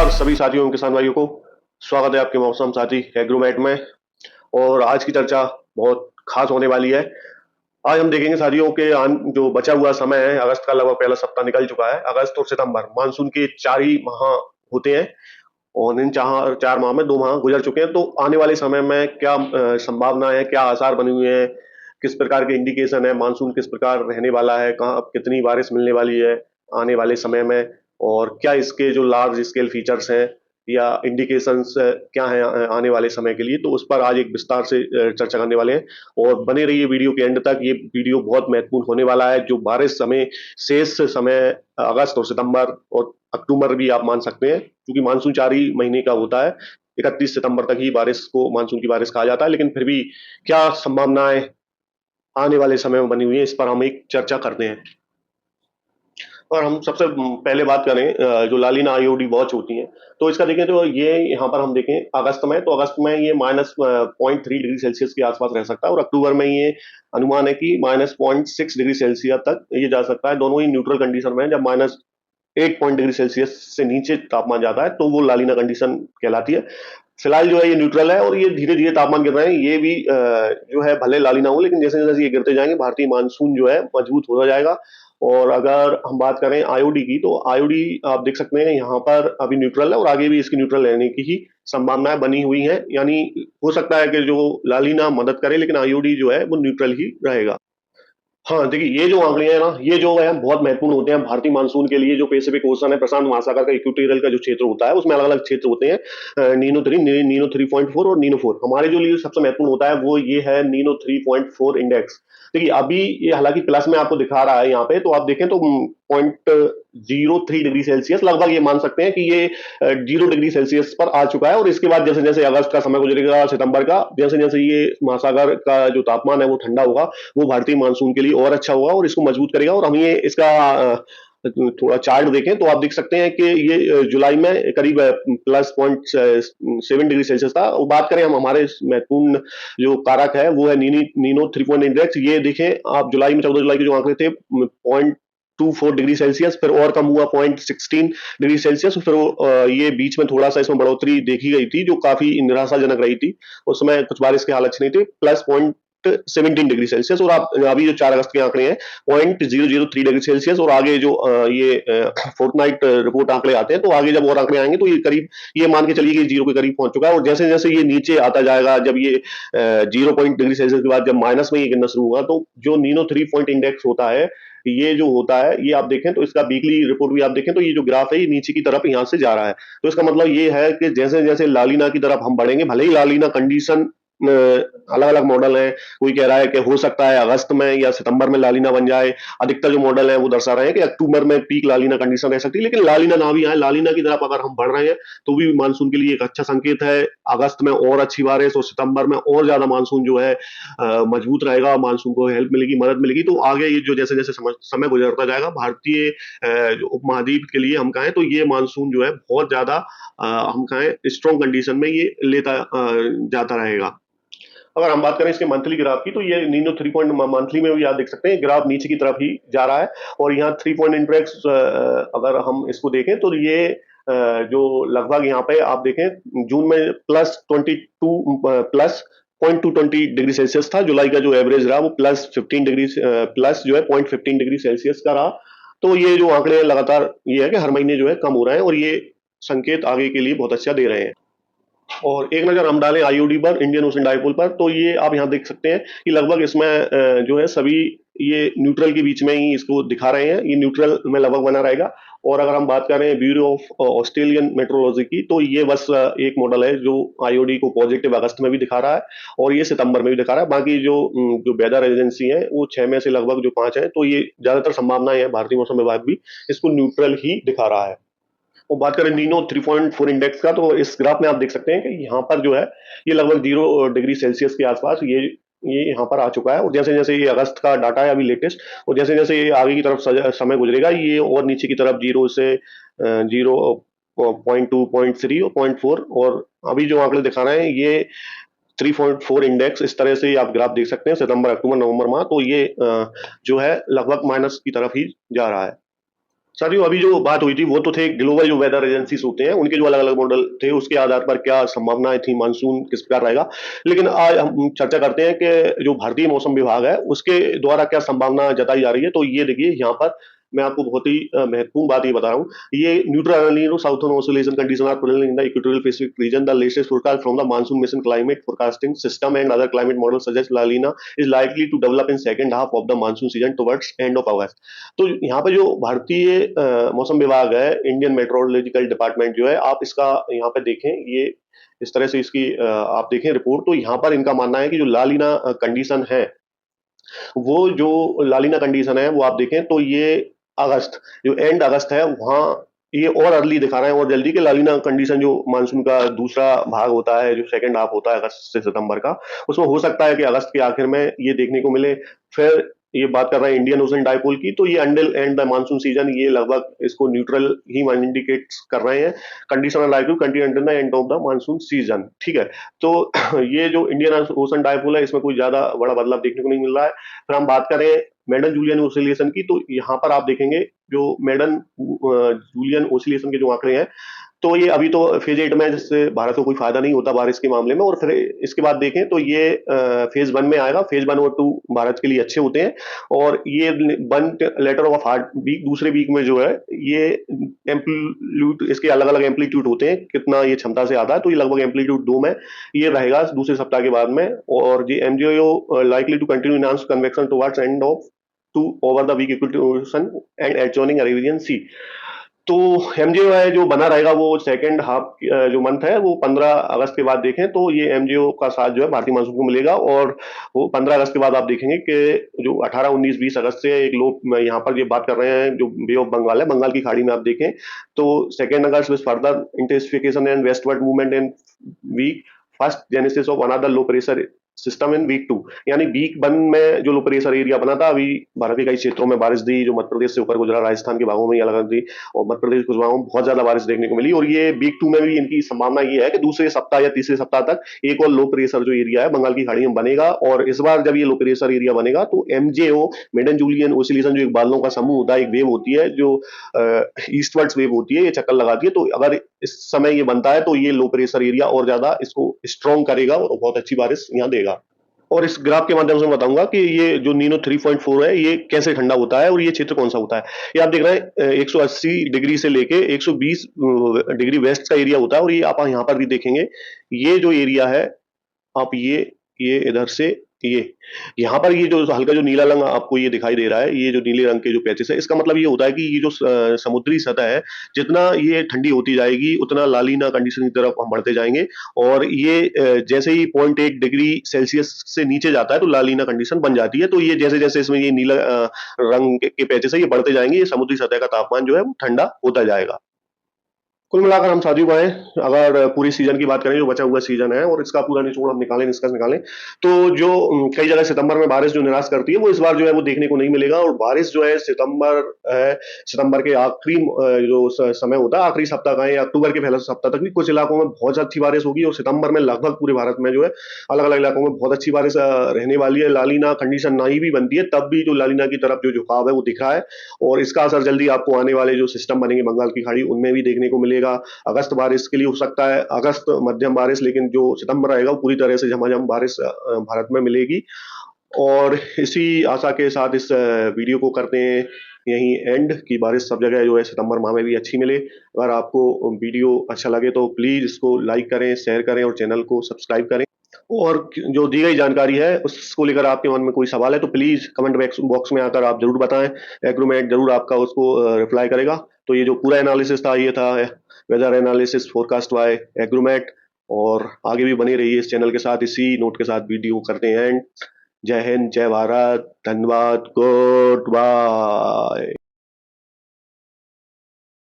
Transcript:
नमस्कार सभी साथियों एवं किसान भाइयों को। स्वागत है आपके मौसम साथी एग्रोमेट में। और आज की चर्चा बहुत खास होने वाली है। आज हम देखेंगे साथियों के जो बचा हुआ समय है, अगस्त का लगभग पहला सप्ताह निकल चुका है। अगस्त और सितंबर मानसून के 4 ही माह होते हैं और इन 4 माह में 2 माह गुजर चुके हैं। तो आने वाले समय में क्या संभावना है, क्या आसार बने हुए हैं, किस प्रकार के इंडिकेशन है, मानसून किस प्रकार रहने वाला है, कहाँ कितनी बारिश मिलने वाली है आने वाले समय में, और क्या इसके जो लार्ज स्केल फीचर्स हैं या इंडिकेशंस क्या हैं आने वाले समय के लिए, तो उस पर आज एक विस्तार से चर्चा करने वाले हैं। और बने रहिए वीडियो के एंड तक। ये वीडियो बहुत महत्वपूर्ण होने वाला है। जो बारिश समय, शेष समय अगस्त और सितंबर और अक्टूबर भी आप मान सकते हैं, क्योंकि मानसून 4 ही महीने का होता है। 31 सितंबर तक ही बारिश को मानसून की बारिश कहा जाता है, लेकिन फिर भी क्या संभावनाएं आने वाले समय में बनी हुई है, इस पर हम एक चर्चा करते हैं। और हम सबसे पहले बात करें जो लालिना आईओडी वॉच होती हैं, तो इसका देखें तो ये यहाँ पर हम देखें अगस्त में, तो अगस्त में ये -0.3 डिग्री सेल्सियस के आसपास रह सकता है, और अक्टूबर में ये अनुमान है कि -0.6 डिग्री सेल्सियस तक ये जा सकता है। दोनों ही न्यूट्रल कंडीशन में है। जब -8 डिग्री सेल्सियस से नीचे तापमान जाता है तो वो लालिना कंडीशन कहलाती है। फिलहाल जो है ये न्यूट्रल है और ये धीरे धीरे तापमान गिर रहे हैं। ये भी जो है भले लालिना हो, लेकिन जैसे जैसे ये गिरते जाएंगे भारतीय मानसून जो है मजबूत होता जाएगा। और अगर हम बात करें आईओडी की, तो आईओडी आप देख सकते हैं यहाँ पर अभी न्यूट्रल है और आगे भी इसकी न्यूट्रल रहने की ही संभावनाएं बनी हुई हैं। यानी हो सकता है कि जो लालिना मदद करे, लेकिन आईओडी जो है वो न्यूट्रल ही रहेगा। हाँ, देखिए ये जो आंकड़े हैं ना, ये जो है बहुत महत्वपूर्ण होते हैं भारतीय मानसून के लिए। जो पैसिफिक ओशन है, प्रशांत महासागर का इक्वेटोरियल का जो क्षेत्र होता है, उसमें अलग अलग क्षेत्र होते हैं। नीनो 3.4 और नीनो 4। हमारे जो लिए सबसे महत्वपूर्ण होता है वो ये है नीनो 3.4 इंडेक्स। देखिए अभी ये हालांकि प्लस में आपको दिखा रहा है यहाँ पे, तो आप देखें तो 0.03 डिग्री सेल्सियस लगभग ये मान सकते हैं कि ये 0 डिग्री सेल्सियस पर आ चुका है। और इसके बाद जैसे जैसे अगस्त का समय गुजरेगा, सितंबर का, जैसे जैसे ये महासागर का जो तापमान है वो ठंडा होगा, वो भारतीय मानसून के लिए और अच्छा होगा और इसको मजबूत करेगा। और हम ये इसका थोड़ा चार्ट देखें तो आप देख सकते हैं कि ये जुलाई में करीब +0.7 डिग्री सेल्सियस था। और बात करें हम हमारे महत्वपूर्ण जो कारक है वो है नीनो 3 इंडेक्स। ये देखें आप, जुलाई में 14 जुलाई के जो आंकड़े थे 0.24 डिग्री सेल्सियस, फिर और कम हुआ 0.16 डिग्री सेल्सियस, फिर ये बीच में थोड़ा सा इसमें बढ़ोतरी देखी गई थी जो काफी निराशाजनक रही थी। उस समय कुछ बारिश के हाल अच्छे नहीं थे। +17 डिग्री सेल्सियस। और आप अभी जो 4 अगस्त के आंकड़े हैं 0.003 डिग्री सेल्सियस, और आगे जो ये फोर्टनाइट रिपोर्ट आंकड़े आते हैं, तो आगे जब और आंकड़े आएंगे तो ये करीब, ये मान के चलिए कि जीरो के करीब पहुंच चुका है। और जैसे जैसे ये नीचे आता जाएगा, जब ये 0 डिग्री सेल्सियस के बाद जब माइनस में ये गिरना शुरू होगा, तो जो नीनो 3 इंडेक्स होता है, ये जो होता है, ये आप देखें तो इसका वीकली रिपोर्ट भी आप देखें तो ये जो ग्राफ है ये नीचे की तरफ यहाँ से जा रहा है। तो इसका मतलब ये है कि जैसे जैसे लालिना की तरफ हम बढ़ेंगे, भले ही लालिना कंडीशन अलग अलग मॉडल है, कोई कह रहा है कि हो सकता है अगस्त में या सितंबर में लालिना बन जाए। अधिकतर जो मॉडल है वो दर्शा रहे हैं कि अक्टूबर में पीक लालिना कंडीशन रह सकती है, लेकिन लालिना ना भी आए, लालिना की तरफ अगर हम बढ़ रहे हैं तो भी मानसून के लिए एक अच्छा संकेत है। अगस्त में और अच्छी बारिश और सितंबर में और ज्यादा मानसून जो है मजबूत रहेगा, मानसून को हेल्प मिलेगी, मदद मिलेगी। तो आगे ये जो जैसे जैसे समय गुजरता जाएगा, भारतीय जो उपमहाद्वीप के लिए हम कहें तो ये मानसून जो है बहुत ज्यादा हम कहें स्ट्रॉन्ग कंडीशन में ये लेता जाता रहेगा। अगर हम बात करें इसके मंथली ग्राफ की, तो ये नीनो 3 मंथली में भी आप देख सकते हैं ग्राफ नीचे की तरफ ही जा रहा है। और यहाँ 3 इंडेक्स अगर हम इसको देखें तो ये जो लगभग यहाँ पे आप देखें जून में +0.2 डिग्री सेल्सियस था। जुलाई का जो एवरेज रहा वो प्लस जो है 0.15 डिग्री सेल्सियस का रहा। तो ये जो आंकड़े हैं लगातार ये है कि हर महीने जो है कम हो रहे हैं, और ये संकेत आगे के लिए बहुत अच्छा दे रहे हैं। और एक नजर हम डालें आईओडी पर, इंडियन ओशन डायपोल पर, तो ये आप यहाँ देख सकते हैं कि लगभग इसमें जो है सभी ये न्यूट्रल के बीच में ही इसको दिखा रहे हैं। ये न्यूट्रल में लगभग बना रहेगा। और अगर हम बात करें ब्यूरो ऑफ ऑस्ट्रेलियन मेट्रोलॉजी की, तो ये बस एक मॉडल है जो आईओडी को पॉजिटिव अगस्त में भी दिखा रहा है और ये सितंबर में भी दिखा रहा है। बाकी जो जो वेदर एजेंसी है वो 6 में से लगभग जो 5 है, तो ये ज्यादातर संभावनाएं है, भारतीय मौसम विभाग भी इसको न्यूट्रल ही दिखा रहा है। और बात करें नीनो 3.4 इंडेक्स का, तो इस ग्राफ में आप देख सकते हैं कि यहाँ पर जो है ये लगभग 0 डिग्री सेल्सियस के आसपास ये यहाँ पर आ चुका है। और जैसे जैसे ये अगस्त का डाटा है अभी लेटेस्ट, और जैसे जैसे ये आगे की तरफ समय गुजरेगा, ये और नीचे की तरफ 0 से 0.2, 0.3 और 0.4, और अभी जो आंकड़े दिखा रहे हैं ये 3.4 इंडेक्स, इस तरह से आप ग्राफ देख सकते हैं सितंबर, अक्टूबर, नवंबर माह। तो ये जो है लगभग माइनस की तरफ ही जा रहा है। साथियों, अभी जो बात हुई थी वो तो थे ग्लोबल जो वेदर एजेंसीज होते हैं उनके जो अलग अलग मॉडल थे, उसके आधार पर क्या संभावनाएं थी, मानसून किस प्रकार रहेगा। लेकिन आज हम चर्चा करते हैं कि जो भारतीय मौसम विभाग है उसके द्वारा क्या संभावना जताई जा रही है। तो ये देखिए, यहाँ पर मैं आपको बहुत ही महत्वपूर्ण बात ये बता रहा हूँ। ये neutral El Nino southern oscillation condition are prevalent in the equatorial Pacific region. The latest forecast from the monsoon mission climate forecasting system and other climate model suggest La Nina is likely to develop in second half of the monsoon season towards end of August. तो यहाँ पे जो भारतीय मौसम विभाग है, Indian meteorological department जो है, आप इसका यहाँ पे देखें, ये इस तरह से इसकी आप देखें रिपोर्ट, तो यहाँ पर इनका मानना है कि जो लालीना कंडीशन है, वो जो लालीना कंडीशन है वो आप देखें तो ये अगस्त, जो एंड अगस्त है वहाँ ये और अर्ली दिखा रहे हैं और जल्दी के लालीना कंडीशन जो मानसून का दूसरा भाग होता है, जो सेकंड हाफ होता है अगस्त से सितंबर का, उसमें हो सकता है कि अगस्त के आखिर में ये देखने को मिले। फिर ये बात कर रहे हैं इंडियन ओशन डाइपोल की, तो ये until end the monsoon season, ये लगभग इसको न्यूट्रल ही इंडिकेट कर रहे हैं। Condition are like to continue until the end of the monsoon season, ठीक है। तो ये जो इंडियन ओशन डाइपोल है, इसमें कोई ज्यादा बड़ा बदलाव देखने को नहीं मिल रहा है। फिर हम बात करें मेडन जूलियन ओसिलेशन की, तो यहाँ पर आप देखेंगे जो मेडन जूलियन ओसिलेशन के जो आंकड़े हैं, तो ये अभी तो फेज 8 में, जिससे भारत को कोई फायदा नहीं होता बारिश के मामले में। और फिर इसके बाद देखें तो ये फेज 1 में आएगा। फेज 1 और 2 भारत के लिए अच्छे होते हैं। और ये 1 लेटर ऑफ हार्ट वीक, दूसरे वीक में जो है ये एम्पलीट्यूड, इसके अलग अलग एम्पलीट्यूड होते हैं, कितना ये क्षमता से आता है, तो ये लगभग एम्पलीट्यूड 2 में ये रहेगा दूसरे सप्ताह के बाद में। और ये MJO likely to continue enhance convection towards end of to over the week equation and adjoining Arabian Sea. तो एमजीओ है जो बना रहेगा वो सेकंड हाफ जो मंथ है वो 15 अगस्त के बाद देखें तो ये एमजीओ का साथ जो है भारतीय मानसून को मिलेगा। और वो 15 अगस्त के बाद आप देखेंगे कि जो 18 19 20 अगस्त से एक लो यहाँ पर ये बात कर रहे हैं जो बे ऑफ बंगाल है, बंगाल की खाड़ी में आप देखें तो second August with further intensification and westward movement in week first genesis of another low pressure system in week 2। यानी वीक 1 में जो लो प्रेशर एरिया बना था, अभी भारत के कई क्षेत्रों में बारिश दी, जो मध्य प्रदेश से ऊपर गुजरा, राजस्थान के भागों में अलग अलग दी, और मध्य प्रदेश के कुछ भागों में बहुत ज्यादा बारिश देखने को मिली। और ये वीक 2 में भी इनकी संभावना ये है कि दूसरे सप्ताह या तीसरे सप्ताह तक एक और लो प्रेशर जो एरिया है बंगाल की खाड़ी में बनेगा। और इस बार जब ये लो प्रेशर एरिया बनेगा तो एमजेओ, मेडन जूलियन ओसिलेशन, जो एक बादलों का समूह होता है, एक वेव होती है जो ईस्टवर्ड्स वेव होती है, ये चक्कर लगाती है। तो अगर इस समय ये बनता है तो ये लो प्रेशर एरिया और ज्यादा इसको स्ट्रॉन्ग करेगा और बहुत अच्छी बारिश यहाँ देगा। और इस ग्राफ के माध्यम से मैं बताऊंगा कि ये जो नीनो 3.4 है ये कैसे ठंडा होता है और ये क्षेत्र कौन सा होता है। ये आप देख रहे हैं 180 डिग्री से लेके 120 डिग्री वेस्ट का एरिया होता है। और ये आप यहाँ पर भी देखेंगे, ये जो एरिया है, आप ये इधर से ये यहाँ पर ये जो हल्का जो नीला रंग आपको ये दिखाई दे रहा है, ये जो नीले रंग के जो पैचेस है, इसका मतलब ये होता है कि ये जो समुद्री सतह है, जितना ये ठंडी होती जाएगी उतना लालीना कंडीशन की तरफ हम बढ़ते जाएंगे। और ये जैसे ही 0.1 डिग्री सेल्सियस से नीचे जाता है तो लालीना कंडीशन बन जाती है। तो ये जैसे जैसे इसमें ये नीला रंग के पैचेस है, ये बढ़ते जाएंगे, ये समुद्री सतह का तापमान जो है वो ठंडा होता जाएगा। कुल मिलाकर हम साथियों पाए, अगर पूरी सीजन की बात करें, जो बचा हुआ सीजन है और इसका पूरा निचोड़ हम निकालें, निष्कर्ष निकालें, तो जो कई जगह सितंबर में बारिश जो निराश करती है, वो इस बार जो है वो देखने को नहीं मिलेगा। और बारिश जो है सितंबर है, सितंबर के आखिरी जो समय होता है, आखिरी सप्ताह का है, या अक्टूबर के पहले सप्ताह तक भी कुछ इलाकों में बहुत अच्छी बारिश होगी। और सितंबर में लगभग पूरे भारत में जो है अलग अलग इलाकों में बहुत अच्छी बारिश रहने वाली है। लालीना कंडीशन नहीं भी बनती है तब भी जो लालीना की तरफ जो झुकाव है वो दिख रहा है। और इसका असर जल्दी आपको आने वाले जो सिस्टम बनेंगे बंगाल की खाड़ी उनमें भी देखने को मिलेगा। अगस्त बारिश के लिए हो सकता है अगस्त मध्यम बारिश, लेकिन जो सितंबर आएगा वो पूरी तरह से झमाझम बारिश भारत में मिलेगी। और इसी आशा के साथ इस वीडियो को करते हैं यही एंड, की बारिश सब जगह जो है सितंबर माह में भी अच्छी मिले। अगर आपको वीडियो अच्छा लगे तो प्लीज इसको लाइक करें, शेयर करें और चैनल को सब्सक्राइब करें। और जो दी गई जानकारी है उसको लेकर आपके मन में कोई सवाल है तो प्लीज कमेंट बॉक्स में आकर आप जरूर बताएं। एग्रोमेट जरूर आपका उसको रिप्लाई करेगा। तो ये जो पूरा एनालिसिस था, ये था weather analysis forecast by agromet. और आगे भी बने रहिए इस चैनल के साथ, इसी नोट के साथ वीडियो करते हैं। जय हिंद, जय भारत, धन्यवाद, गुड बाय।